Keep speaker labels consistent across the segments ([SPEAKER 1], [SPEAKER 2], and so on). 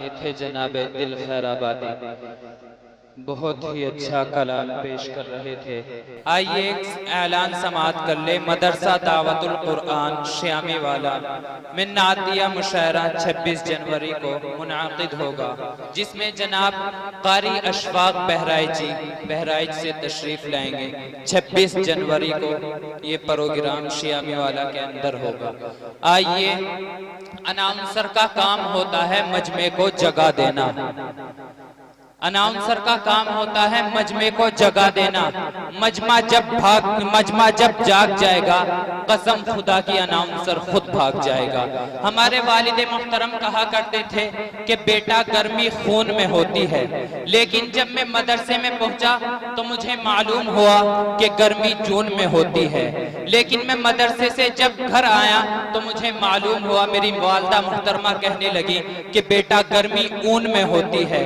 [SPEAKER 1] یہ تھے جناب دل خیر آبادی، بہت ہی اچھا کلام پیش کر رہے تھے۔ آئیے ایک اعلان سماعت کر لے۔ مدرسہ دعوت القرآن شیامی والا میں نعتیہ مشاعرہ 26 جنوری کو منعقد ہوگا، جس میں جناب قاری اشفاق بہرائچ سے تشریف لائیں گے۔ 26 جنوری کو یہ پروگرام شیامی والا کے اندر ہوگا۔ آئیے، اناؤنسر کا کام ہوتا ہے مجمع کو جگہ دینا۔ اناؤنسر کا کام ہوتا ہے مجمع کو جگہ دینا۔ مجمع جب جاگ جائے گا، قسم خدا کی اناؤنسر خود بھاگ جائے گا۔ ہمارے والد محترم کہا کرتے تھے کہ بیٹا گرمی خون میں ہوتی ہے، لیکن جب میں مدرسے میں پہنچا تو مجھے معلوم ہوا کہ گرمی جون میں ہوتی ہے، لیکن میں مدرسے سے جب گھر آیا تو مجھے معلوم ہوا، میری والدہ محترمہ کہنے لگی کہ بیٹا گرمی اون میں ہوتی ہے،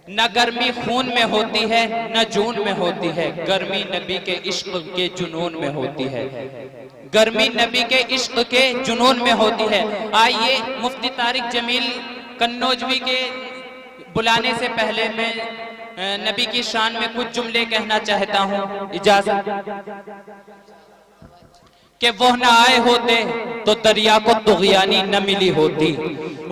[SPEAKER 1] نہ گرمی خون میں ہوتی ہے نہ جون میں ہوتی ہے، گرمی نبی کے عشق کے جنون میں ہوتی ہے، گرمی نبی کے عشق کے جنون میں ہوتی ہے۔ آئیے، مفتی طارق جمیل کنوجوی کے بلانے سے پہلے میں نبی کی شان میں کچھ جملے کہنا چاہتا ہوں، اجازت کہ وہ نہ آئے ہوتے تو دریا کو طغیانی نہ ملی ہوتی،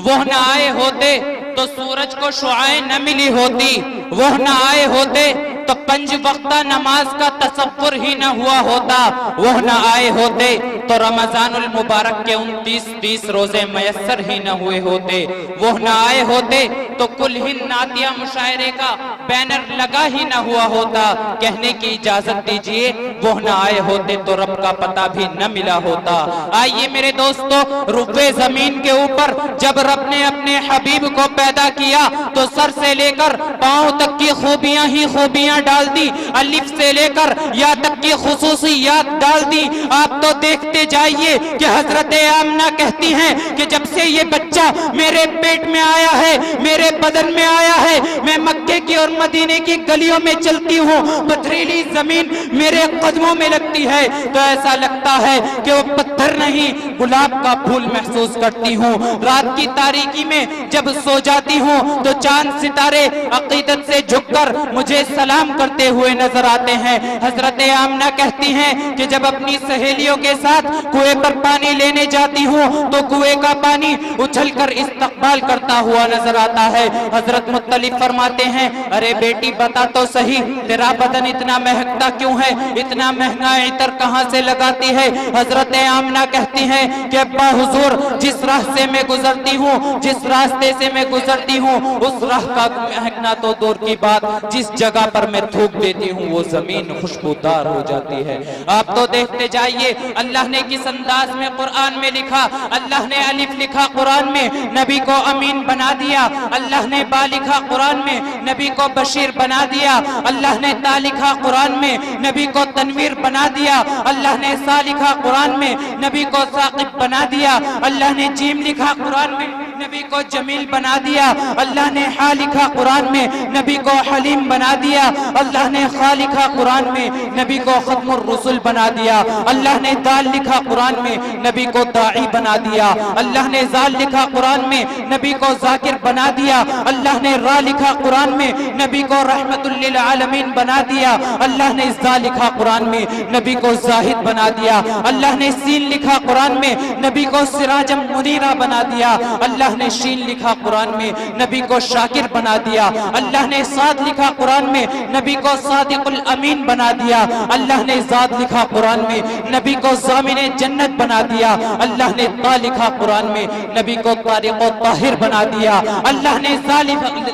[SPEAKER 1] وہ نہ آئے ہوتے تو سورج کو شعاعیں نہ ملی ہوتی، وہ نہ آئے ہوتے تو 5 وقتہ نماز کا تصور ہی نہ ہوا ہوتا، وہ نہ آئے ہوتے تو رمضان المبارک کے 29 روزے میسر ہی نہ ہوئے ہوتے، وہ نہ آئے ہوتے تو کل ہند نعتیہ مشاعرے کا بینر لگا ہی نہ ہوا ہوتا۔ کہنے کی اجازت دیجئے، وہ نہ آئے ہوتے تو رب کا پتہ بھی نہ ملا ہوتا۔ آئیے میرے دوستو، روئے زمین کے اوپر جب رب نے اپنے حبیب کو پیدا کیا تو سر سے لے کر پاؤں تک کی خوبیاں ہی خوبیاں ڈال دی، الف سے لے کر یا تک کی خصوصیات ڈال دی۔ آپ تو دیکھتے جائیے کہ حضرت آمنہ کہتی ہیں کہ جب سے یہ بچہ میرے پیٹ میں آیا ہے، میرے بدن میں آیا ہے، میں مکے کی اور مدینے کی گلیوں میں چلتی ہوں، پتھریلی زمین میرے قدموں میں لگتی ہے تو ایسا لگتا ہے کہ وہ پتھر نہیں گلاب کا پھول محسوس کرتی ہوں۔ رات کی تاریکی میں جب سو جاتی ہوں تو چاند ستارے عقیدت سے جھک کر مجھے سلام کرتے ہوئے نظر آتے ہیں۔ حضرت آمنہ کہتی ہیں کہ جب اپنی سہیلیوں کے ساتھ کنویں پر پانی لینے جاتی ہوں تو کنویں کا پانی اچھل کر استقبال کرتا ہوا نظر آتا ہے۔ حضرت مطلب فرماتے ہیں، ارے بیٹی بتا تو صحیح، تیرا بدن اتنا مہکتا کیوں ہے، اتنا مہنگا عطر کہاں سے لگاتی ہے؟ حضرت آمنہ کہتی ہیں کہ ابا حضور، جس راہ سے میں گزرتی ہوں، جس راستے سے میں گزرتی ہوں، اس راہ کا مہکنا تو دور کی بات، جس جگہ پر میں تھوک دیتی ہوں وہ زمین خوشبودار ہو جاتی ہے۔ آپ تو دیکھتے جائیے، اللہ نے کس انداز میں قرآن میں لکھا، اللہ نے الف لکھا قرآن میں، نبی کو امین بنا دیا، اللہ نے با لکھا قرآن میں، نبی کو بشیر بنا دیا، اللہ نے تا لکھا قرآن میں، نبی کو تنویر بنا دیا، اللہ نے سا لکھا قرآن میں، نبی کو ثاقب بنا دیا، اللہ نے جیم لکھا قرآن میں، نبی کو جمیل بنا دیا، اللہ نے ہا لکھا قرآن میں، نبی کو حلیم بنا دیا، اللہ نے خا لکھا قرآن میں، نبی کو ختم الرسل بنا دیا، اللہ نے دال لکھا قرآن میں، نبی کو داعی بنا دیا، اللہ نے زال لکھا قرآن میں، نبی کو ذاکر بنا دیا، اللہ نے را لکھا قرآن میں، نبی کو رحمت للعالمین بنا دیا، اللہ نے زا لکھا قرآن میں، نبی کو زاہد بنا دیا، اللہ نے سین لکھا قرآن میں، نبی کو سراجم منیرہ بنا دیا، اللہ نے شین لکھا قرآن میں، نبی کو شاکر بنا دیا، اللہ نے صاد لکھا قرآن میں، نبی کو صادق الامین بنا دیا، اللہ نے زاد لکھا قرآن میں، نبی کو ضامن جنت بنا دیا، اللہ نے طا لکھا قرآن میں، نبی کو طارق و طاہر بنا دیا، اللہ نے زا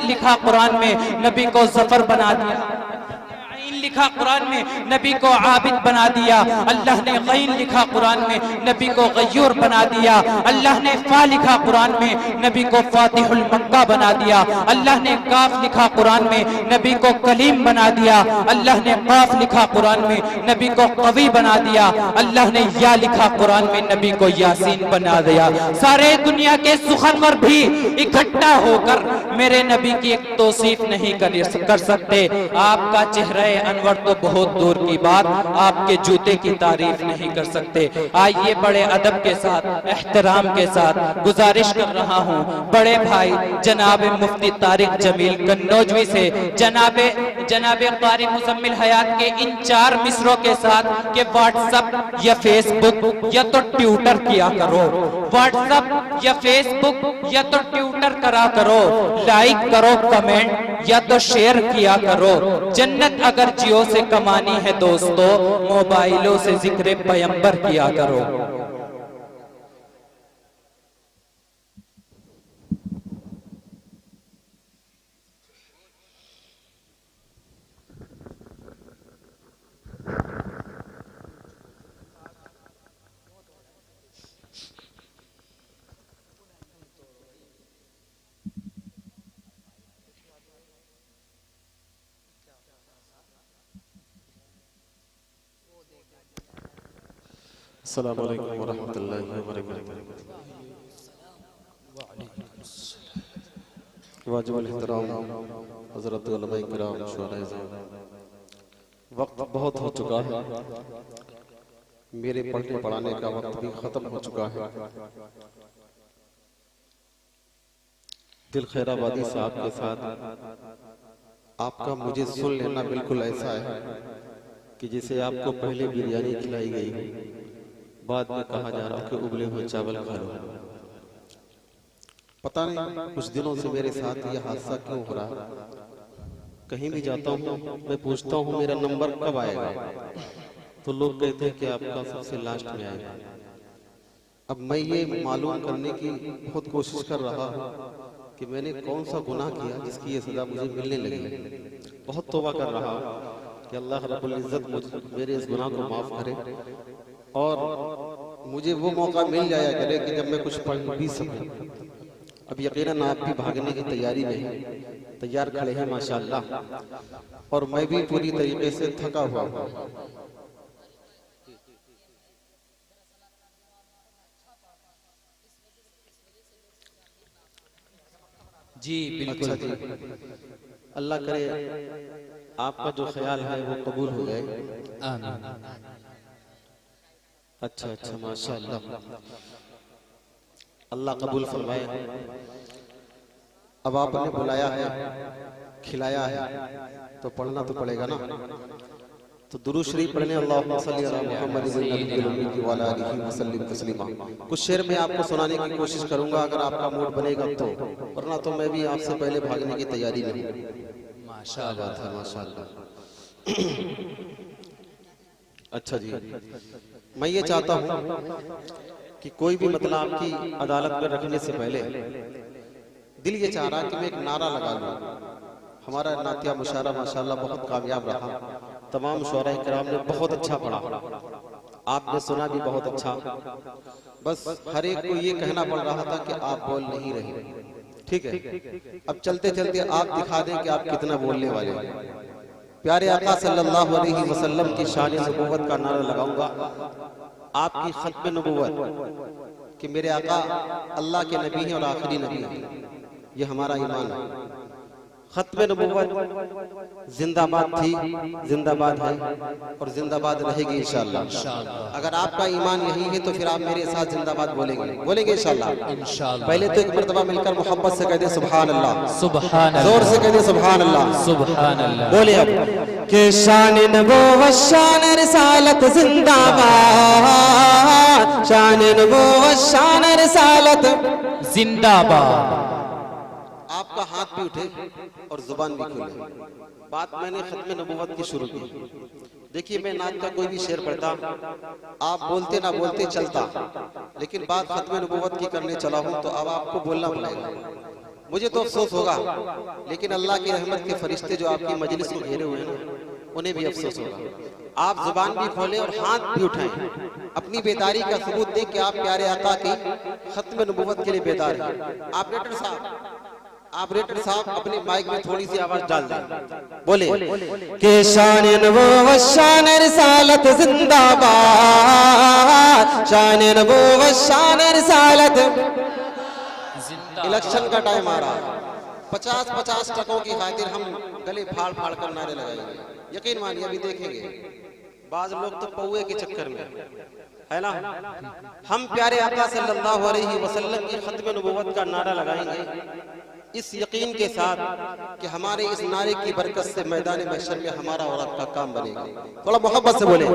[SPEAKER 1] لکھا قرآن میں، نبی کو ظفر بنا دیا، لکھا قرآن میں، نبی کو عابد بنا دیا، اللہ نے غین لکھا قرآن میں، نبی کو غیور بنا دیا، اللہ نے فا لکھا قرآن میں، نبی کو فاتح المکہ بنا دیا، اللہ نے کاف لکھا قرآن میں، نبی کو کلیم بنا دیا، اللہ نے قاف لکھا قرآن میں، نبی کو قوی بنا دیا، اللہ نے یا لکھا قرآن میں، نبی کو یاسین بنا دیا۔ سارے دنیا کے سخنور بھی اکٹھا ہو کر میرے نبی کی ایک توصیف نہیں کر سکتے۔ آپ کا چہرہ انور انور تو بہت دور کی بات آپ کے جوتے کی تعریف نہیں کر سکتے. آئیے بڑے ادب کے ساتھ احترام کے ساتھ گزارش کر رہا ہوں بڑے بھائی جناب مفتی طارق جمیل قنوجوی سے جناب قاری مزمل حیات کے ان 4 مصروں کے ساتھ کہ واٹس اپ یا فیس بک یا تو ٹویٹر کیا کرو, واٹس اپ یا فیس بک یا تو ٹویٹر کرا کرو, لائک کرو, کمنٹ یا تو شیئر کیا کرو. جنت اگر جیو سے کمانی ہے دوستو, موبائلوں سے ذکر پیمبر کیا کرو.
[SPEAKER 2] السلام علیکم ورحمۃ اللہ وبرکاتہ. واجب الاحترام حضرت علماء کرام شہدائے اعظام, وقت بہت ہو چکا ہے, میرے پڑھنے پڑھانے کا وقت بھی ختم ہو چکا ہے. دل خیر آبادی صاحب کے ساتھ آپ کا مجھے سن لینا بالکل ایسا ہے کہ جسے آپ کو پہلے بریانی کھلائی گئی, بعد میں کہا جا رہا کہ ابلے ہوئے چاول کھا لو. پتہ نہیں کچھ دنوں سے میرے ساتھ یہ حادثہ کیوں ہو رہا. کہیں بھی جاتا ہوں میں پوچھتا ہوں میرا نمبر کب آئے گا, تو لوگ کہتے ہیں کہ آپ کا سب سے لاسٹ میں آئے گا. اب میں یہ معلوم کرنے کی بہت کوشش کر رہا ہوں کہ میں نے کون سا گناہ کیا جس کی یہ سزا مجھے ملنے لگی. بہت توبہ کر رہا ہوں کہ اللہ رب العزت میرے اس گناہ کو معاف کرے اور مجھے وہ موقع مل جایا کرے کہ جب میں کچھ پڑھ بھی سکوں. اب یقیناً آپ بھی بھاگنے کی تیاری میں ہیں, تیار کھڑے ہیں ماشاءاللہ, اور میں بھی پوری طریقے سے تھکا ہوا ہوں.
[SPEAKER 1] جی بالکل.
[SPEAKER 2] اللہ کرے آپ کا جو خیال ہے وہ قبول ہو جائے.
[SPEAKER 1] آمین.
[SPEAKER 2] اچھا ماشاءاللہ, اللہ قبول فرمائے. اب آپ نے بلایا ہے, کھلایا ہے, تو پڑھنا تو پڑے گا نا. تو درود شریف پڑھنے اللہم صلی علی محمد وعلی آلہ وسلم تسلیما. کچھ شعر میں آپ کو سنانے کی کوشش کروں گا اگر آپ کا موڈ بنے گا تو, ورنہ تو میں بھی آپ سے پہلے بھاگنے کی تیاری میں ہوں. ماشاءاللہ ماشاءاللہ. اچھا جی, میں یہ چاہتا ہوں کہ کوئی بھی مطلب آپ کی عدالت میں رکھنے سے پہلے دل یہ چاہ رہا کہ میں ایک نعرہ لگا لوں. ہمارا نعتیہ مشاعرہ ماشاءاللہ بہت کامیاب رہا, تمام مشاعرہ کرام نے بہت اچھا پڑھا, آپ نے سنا بھی بہت اچھا. بس ہر ایک کو یہ کہنا پڑ رہا تھا کہ آپ بول نہیں رہے. ٹھیک ہے, اب چلتے چلتے آپ دکھا دیں کہ آپ کتنا بولنے والے ہیں. پیارے آقا صلی اللہ علیہ وسلم کی شان نبوت کا نعرہ لگاؤں گا, آپ کی ختم نبوت کہ میرے آقا اللہ کے نبی ہیں اور آخری نبی ہیں, یہ ہمارا ایمان ہے. ختم نبوت زندہ باد تھی, زندہ باد ہے اور زندہ باد رہے گی انشاءاللہ. اگر آپ کا ایمان یہی ہے تو پھر آپ میرے ساتھ زندہ باد بولیں گے انشاءاللہ. پہلے تو ایک مرتبہ مل کر محبت سے کہہ دیں سبحان اللہ,
[SPEAKER 1] سبحان اللہ,
[SPEAKER 2] زور سے کہہ دیں سبحان اللہ,
[SPEAKER 1] سبحان اللہ.
[SPEAKER 2] بولے اب کہ شان نبوت شان رسالت زندہ باد, شان نبوت شان رسالت
[SPEAKER 1] زندہ باد.
[SPEAKER 2] آپ کا ہاتھ بھی اٹھے اور زبان بھی کھلے. بات میں نے ختم نبوت کی شروع کی. دیکھیے میں نعت کا کوئی بھی شعر پڑھتا, آپ بولتے نہ بولتے چلتا, لیکن بات ختم نبوت کی کرنے چلا ہوں تو اب آپ کو بولنا پڑے گا. مجھے تو افسوس ہوگا, لیکن اللہ کی رحمت کے فرشتے جو آپ کی مجلس کو گھیرے ہوئے ہیں انہیں بھی افسوس ہوگا. آپ زبان بھی کھولیں اور ہاتھ بھی اٹھائیں, اپنی بیداری کا ثبوت دیں کہ آپ پیارے آقا کی ختم نبوت کے لیے بیدار ہیں. آپریٹر صاحب اپنے مائک میں تھوڑی سی آواز ڈال دیں, بولے کہ شان نبوت شان رسالت زندہ باد, شان نبوت شان رسالت. الیکشن کا ٹائم آ رہا, 50-50 ٹکوں کی خاطر ہم گلے پھاڑ پھاڑ کر نعرے لگائیں گے. یقین مانیے ابھی دیکھیں گے بعض لوگ تو پوے کے چکر میں ہے نا، ہم پیارے آقا صلی اللہ علیہ وسلم کی ختم نبوت کا نعرہ لگائیں گے اس یقین کے ساتھ کہ ہمارے اس نعرے کی برکت سے میدان محشر میں ہمارا اور آپ کا کام بنے گا. تھوڑا محبت سے بولے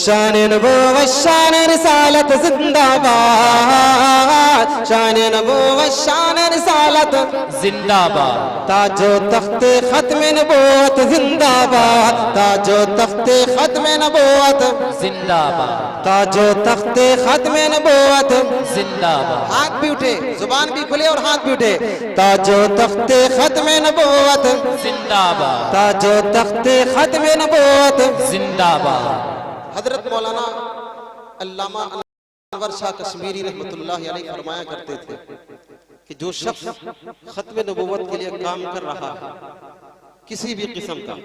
[SPEAKER 3] شان نبوت شان رسالت زندہ باد، شان نبوت شان رسالت
[SPEAKER 1] زندہ باد،
[SPEAKER 3] تاج و تخت ختم نبوت زندہ باد، تاج و تخت ختم نبوت
[SPEAKER 1] زندہ باد،
[SPEAKER 3] تاج و تخت ختم نبوت
[SPEAKER 1] زندہ باد،
[SPEAKER 2] ہاتھ بھی اٹھے، زبان بھی کھلے اور ہاتھ بھی اٹھے.
[SPEAKER 3] تاج و تخت ختم نبوت
[SPEAKER 1] زندہ باد،
[SPEAKER 3] تاج و تخت ختم نبوت
[SPEAKER 1] زندہ باد.
[SPEAKER 2] حضرت مولانا علامہ انور شاہ کشمیری رحمت اللہ علیہ فرمایا کرتے تھے کہ جو شخص ختم نبوت کے لیے کام کر رہا ہے کسی بھی قسم کا،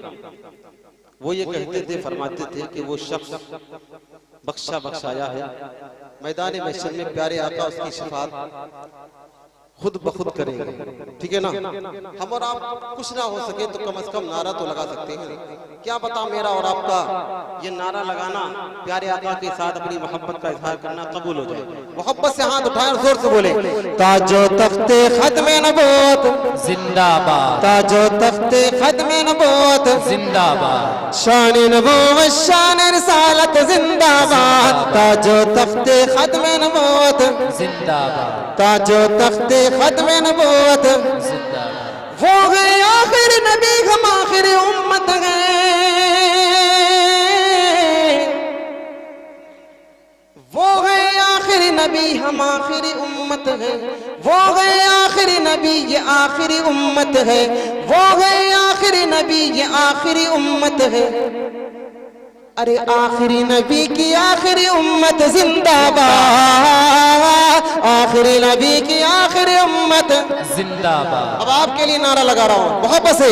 [SPEAKER 2] وہ یہ کہتے تھے، فرماتے تھے کہ وہ شخص بخشا بخشایا ہے، میدان محشر میں پیارے آقا اس کی شفاعت خود بخود کریں گے. ٹھیک ہے نا، ہم اور آپ کچھ نہ ہو سکے تو کم از کم نعرہ تو لگا سکتے ہیں. کیا بتا میرا اور آپ کا یہ نعرہ لگانا، پیارے آقا کے ساتھ اپنی محبت کا اظہار کرنا قبول ہو جائے. محبت سے ہاتھ اٹھائیں اور زور سے بولے
[SPEAKER 3] تاج و تخت ختم نبوت
[SPEAKER 1] زندہ باد،
[SPEAKER 3] تاج و تخت ختم نبوت
[SPEAKER 1] زندہ باد،
[SPEAKER 3] شان نبوت شان رسالت زندہ باد، تاج و تخت ختم نبوت
[SPEAKER 1] زندہ باد،
[SPEAKER 3] تاج و تخت ختم نبوت.
[SPEAKER 1] زندہ باد.
[SPEAKER 3] وہ ہے آخر نبی، ہم آخر امت ہیں، وہ ہے آخر نبی، ہم آخر امت ہیں، وہ ہے آخر نبی، یہ آخری امت ہے، وہ ہے آخر نبی، یہ آخری امت ہے. ارے آخری نبی کی آخری امت زندہ باد، آخری نبی کی آخری امت
[SPEAKER 1] زندہ باد،
[SPEAKER 3] اب آپ کے لیے نعرہ لگا رہا ہوں محبت سے،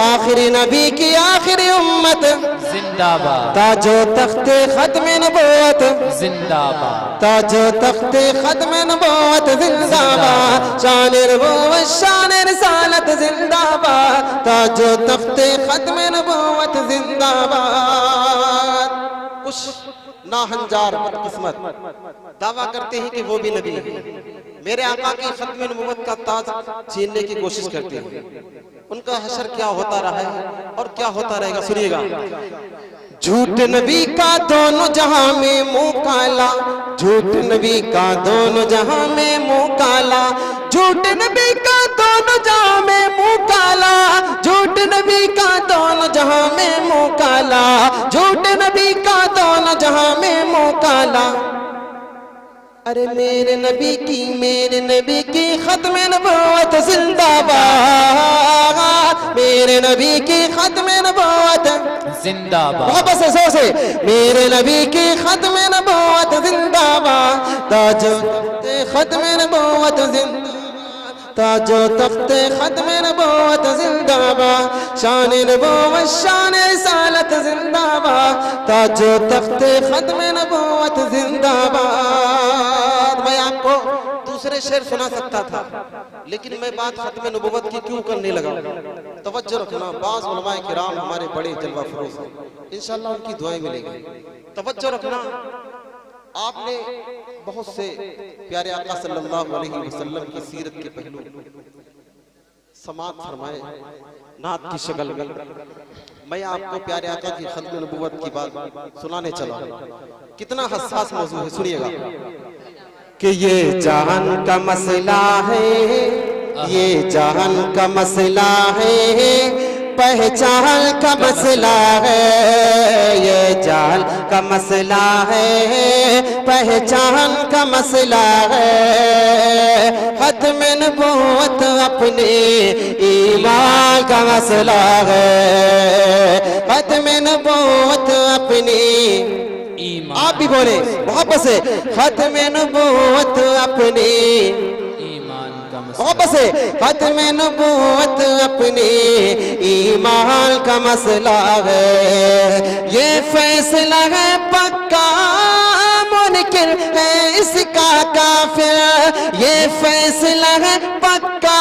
[SPEAKER 3] آخری نبی کی آخری امت
[SPEAKER 1] زندہ باد،
[SPEAKER 3] تاج و تخت ختم نبوت،
[SPEAKER 1] زندہ باد،
[SPEAKER 3] تاج و تخت ختم نبوت زندہ باد، شان نبوت شان رسالت زندہ باد، تاج و تخت ختم نبوت زندہ باد.
[SPEAKER 2] کچھ ناہنجار بدقسمت دعویٰ کرتے ہیں کہ وہ بھی نبی ہیں، میرے آقا کی ختم نبوت کا تاج چھیننے کی کوشش کرتے ہیں. ان کا حشر کیا ہوتا رہا ہے اور کیا ہوتا رہے گا، سنیے گا.
[SPEAKER 3] جھوٹ نبی کا دونوں جہاں میں منہ کالا، جھوٹ نبی کا دونوں جہاں میں منہ کالا، جھوٹ نبی کا دونوں جہاں میں منہ کالا، جھوٹ نبی کا دونوں جہاں میں منہ کالا، جھوٹ نبی کا دونوں جہاں میں منہ کالا. ارے میرے نبی کی ختم نبوت زندہ باد، میرے نبی کی ختم نبوت
[SPEAKER 1] زندہ باد،
[SPEAKER 3] محبت سے زور سے، میرے نبی کی ختم نبوت زندہ باد، تاج و تخت ختم نبوت زندہ باد، تاج و تخت ختم نبوت زندہ باد، شان نبوت شان رسالت زندہ باد، تاج و تخت ختم نبوت زندہ باد.
[SPEAKER 2] میں آپ کو دوسرے شعر سنا سکتا تھا لیکن میں بات ختم نبوت کی کیوں کرنے لگا. توجہ رکھنا، بعض علماء کرام ہمارے بڑے جلوہ فروز ہیں، انشاءاللہ ان کی دعائیں ملیں گی. توجہ رکھنا، آپ نے بہت سے پیارے آقا صلی اللہ علیہ وسلم کی سیرت کے پہلو سماعت فرمائے، نعت کی شکل میں. میں آپ کو پیارے آقا کی ختم نبوت کی بات سنانے چلا ہوں. کتنا حساس موضوع ہے، سنیے گا.
[SPEAKER 3] کہ یہ جہان کا مسئلہ ہے، یہ جہان کا مسئلہ ہے، پہچان کا مسئلہ ہے، یہ جہان کا مسئلہ ہے، پہچان کا مسئلہ ہے، ختم نبوت اپنے ایمان کا مسئلہ ہے، ختم نبوت اپنی. آپ بھی بولے محبت سے، ختم نبوت اپنی
[SPEAKER 1] ایمان کا مسئلہ،
[SPEAKER 3] محبت سے، ختم نبوت اپنی ایمان کا مسئلہ ہے. یہ فیصلہ ہے پکا، منکر ہے اس کا کافر، یہ فیصلہ ہے پکا،